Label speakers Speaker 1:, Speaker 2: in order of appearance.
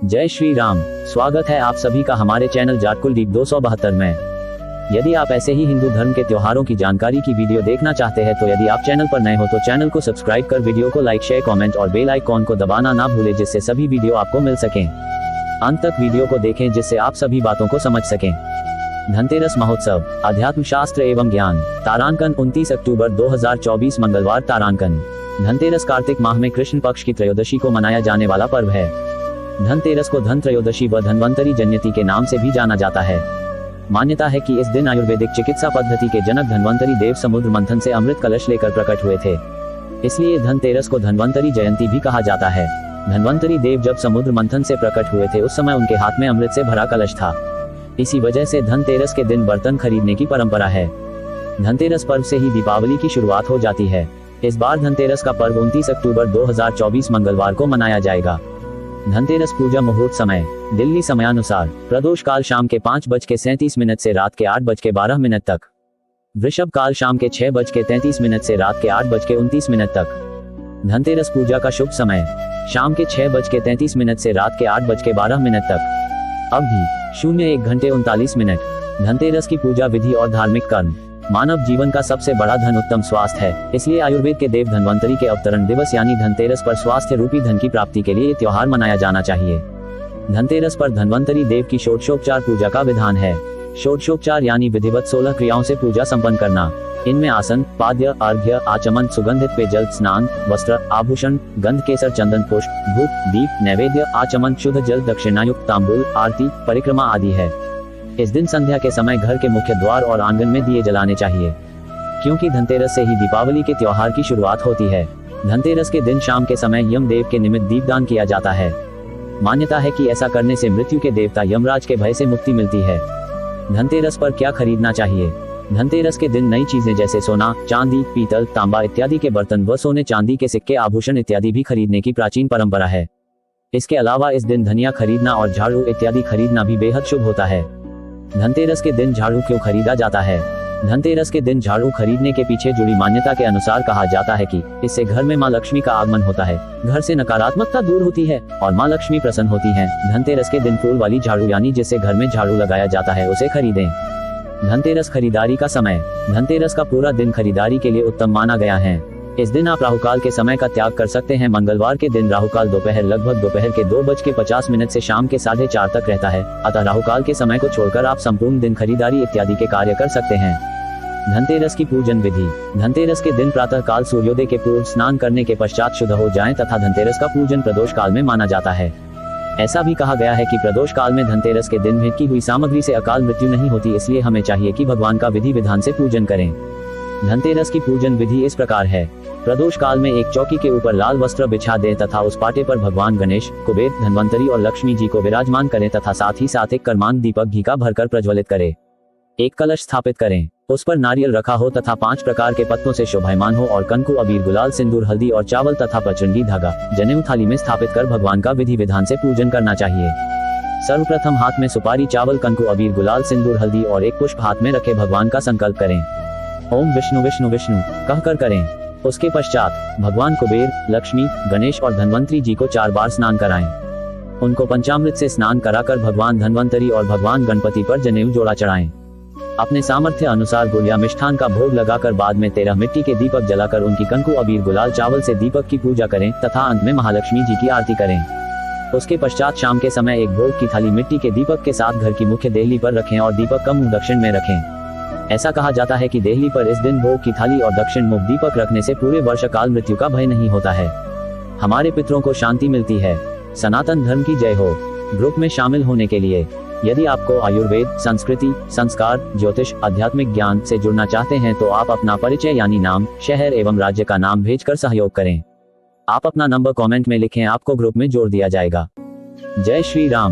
Speaker 1: जय श्री राम। स्वागत है आप सभी का हमारे चैनल जाटकुल डीप 272 में। यदि आप ऐसे ही हिंदू धर्म के त्योहारों की जानकारी की वीडियो देखना चाहते हैं तो यदि आप चैनल पर नए हो तो चैनल को सब्सक्राइब कर वीडियो को लाइक शेयर कमेंट और बेल आइकॉन को दबाना ना भूलें, जिससे सभी वीडियो आपको मिल सकें। अंत तक वीडियो को देखें जिससे आप सभी बातों को समझ सकें। धनतेरस महोत्सव, अध्यात्म शास्त्र एवं ज्ञान। तारांकन 29 अक्टूबर 2024 मंगलवार। तारांकन धनतेरस कार्तिक माह में कृष्ण पक्ष की त्रयोदशी को मनाया जाने वाला पर्व है। धनतेरस को धन त्रयोदशी व धन्वंतरी जयंती के नाम से भी जाना जाता है। मान्यता है कि इस दिन आयुर्वेदिक चिकित्सा पद्धति के जनक धन्वंतरी देव समुद्र मंथन से अमृत कलश लेकर प्रकट हुए थे। इसलिए धनतेरस को धन्वंतरी जयंती भी कहा जाता है। धन्वंतरी देव जब समुद्र मंथन से प्रकट हुए थे उस समय उनके हाथ में अमृत से भरा कलश था। इसी वजह से धनतेरस के दिन बर्तन खरीदने की परंपरा है। धनतेरस पर्व से ही दीपावली की शुरुआत हो जाती है। इस बार धनतेरस का पर्व 29 अक्टूबर 2024 मंगलवार को मनाया जाएगा। धनतेरस पूजा मुहूर्त समय, दिल्ली समयानुसार प्रदोष काल शाम के 5:37 से रात के 8:12 तक। वृषभ काल शाम के 6:33 से रात के 8:29 तक। धनतेरस पूजा का शुभ समय शाम के 6:33 से रात के 8:12 तक। अवधि 01 घंटे 39 मिनट। धनतेरस की पूजा विधि और धार्मिक कर्म। मानव जीवन का सबसे बड़ा धन उत्तम स्वास्थ्य है, इसलिए आयुर्वेद के देव धन्वंतरी के अवतरण दिवस यानी धनतेरस पर स्वास्थ्य रूपी धन की प्राप्ति के लिए ये त्योहार मनाया जाना चाहिए। धनतेरस पर धन्वंतरी देव की षोडशोपचार पूजा का विधान है। षोडशोपचार यानी विधिवत 16 क्रियाओं से पूजा संपन्न करना। इनमें आसन, पाद्य, अर्घ्य, आचमन, सुगंधित पेयजल, स्नान, वस्त्र, आभूषण, गंध, केसर, चंदन, पुष्प, धूप, दीप, नैवेद्य, आचमन, शुद्ध जल, दक्षिणायुक्त तांबूल, आरती, परिक्रमा आदि है। इस दिन संध्या के समय घर के मुख्य द्वार और आंगन में दिए जलाने चाहिए, क्योंकि धनतेरस से ही दीपावली के त्योहार की शुरुआत होती है। धनतेरस के दिन शाम के समय यमदेव के निमित्त दीपदान किया जाता है। मान्यता है कि ऐसा करने से मृत्यु के देवता यमराज के भय से मुक्ति मिलती है। धनतेरस पर क्या खरीदना चाहिए? धनतेरस के दिन नई चीजें जैसे सोना, चांदी, पीतल, तांबा इत्यादि के बर्तन व सोने चांदी के सिक्के, आभूषण इत्यादि भी खरीदने की प्राचीन परंपरा है। इसके अलावा इस दिन धनिया खरीदना और झाड़ू इत्यादि खरीदना भी बेहद शुभ होता है। धनतेरस के दिन झाड़ू क्यों खरीदा जाता है? धनतेरस के दिन झाड़ू खरीदने के पीछे जुड़ी मान्यता के अनुसार कहा जाता है कि इससे घर में मां लक्ष्मी का आगमन होता है, घर से नकारात्मकता दूर होती है और मां लक्ष्मी प्रसन्न होती हैं। धनतेरस के दिन फूल वाली झाड़ू यानी जिससे घर में झाड़ू लगाया जाता है उसे खरीदें। धनतेरस खरीदारी का समय। धनतेरस का पूरा दिन खरीदारी के लिए उत्तम माना गया है। इस दिन आप राहुकाल के समय का त्याग कर सकते हैं। मंगलवार के दिन राहुकाल लगभग दोपहर के 2:50 से शाम के 4:30 तक रहता है, अतः राहुकाल के समय को छोड़कर आप संपूर्ण दिन खरीदारी इत्यादि के कार्य कर सकते हैं। धनतेरस की पूजन विधि। धनतेरस के दिन प्रातः काल सूर्योदय के पूर्व स्नान करने के पश्चात शुद्ध हो जाएं तथा धनतेरस का पूजन प्रदोष काल में माना जाता है। ऐसा भी कहा गया है कि प्रदोष काल में धनतेरस के दिन भेंट की हुई सामग्री से अकाल मृत्यु नहीं होती, इसलिए हमें चाहिए कि भगवान का विधि विधान से पूजन करें। धनतेरस की पूजन विधि इस प्रकार है। प्रदोष काल में एक चौकी के ऊपर लाल वस्त्र बिछा दें तथा उस पाटे पर भगवान गणेश, कुबेर, धन्वंतरी और लक्ष्मी जी को विराजमान करें तथा साथ ही साथ एक कर्मांत दीपक घी का भरकर प्रज्वलित करें। एक कलश स्थापित करें, उस पर नारियल रखा हो तथा 5 प्रकार के पत्तों से शोभायमान हो और कंकु, अबीर, गुलाल, सिंदूर, हल्दी और चावल तथा पचरंगी धागा जनेऊ थाली में स्थापित कर भगवान का विधि विधान से पूजन करना चाहिए। सर्वप्रथम हाथ में सुपारी, चावल, कंकु, अबीर, गुलाल, सिंदूर, हल्दी और एक पुष्प हाथ में रखे भगवान का संकल्प करें। ओम विष्णु विष्णु विष्णु कहकर करें। उसके पश्चात भगवान कुबेर, लक्ष्मी, गणेश और धन्वंतरी जी को 4 बार स्नान कराएं। उनको पंचामृत से स्नान कराकर भगवान धन्वंतरी और भगवान गणपति पर जनेऊ जोड़ा चढ़ाएं। अपने सामर्थ्य अनुसार गुड़ या मिष्ठान का भोग लगाकर बाद में 13 मिट्टी के दीपक जलाकर उनकी कंकु, अबीर, गुलाल, चावल से दीपक की पूजा करें तथा अंत में महालक्ष्मी जी की आरती करें। उसके पश्चात शाम के समय एक भोग की थाली मिट्टी के दीपक के साथ घर की मुख्य देहली पर रखें और दीपक का मुंह दक्षिण में रखें। ऐसा कहा जाता है कि देहली पर इस दिन भोग की थाली और दक्षिण मुख दीपक रखने से पूरे वर्ष काल मृत्यु का भय नहीं होता है। हमारे पितरों को शांति मिलती है। सनातन धर्म की जय हो। ग्रुप में शामिल होने के लिए यदि आपको आयुर्वेद, संस्कृति, संस्कार, ज्योतिष, आध्यात्मिक ज्ञान से जुड़ना चाहते हैं तो आप अपना परिचय यानी नाम, शहर एवं राज्य का नाम भेजकर सहयोग करें। आप अपना नंबर कमेंट में लिखें, आपको ग्रुप में जोड़ दिया जाएगा। जय श्री राम।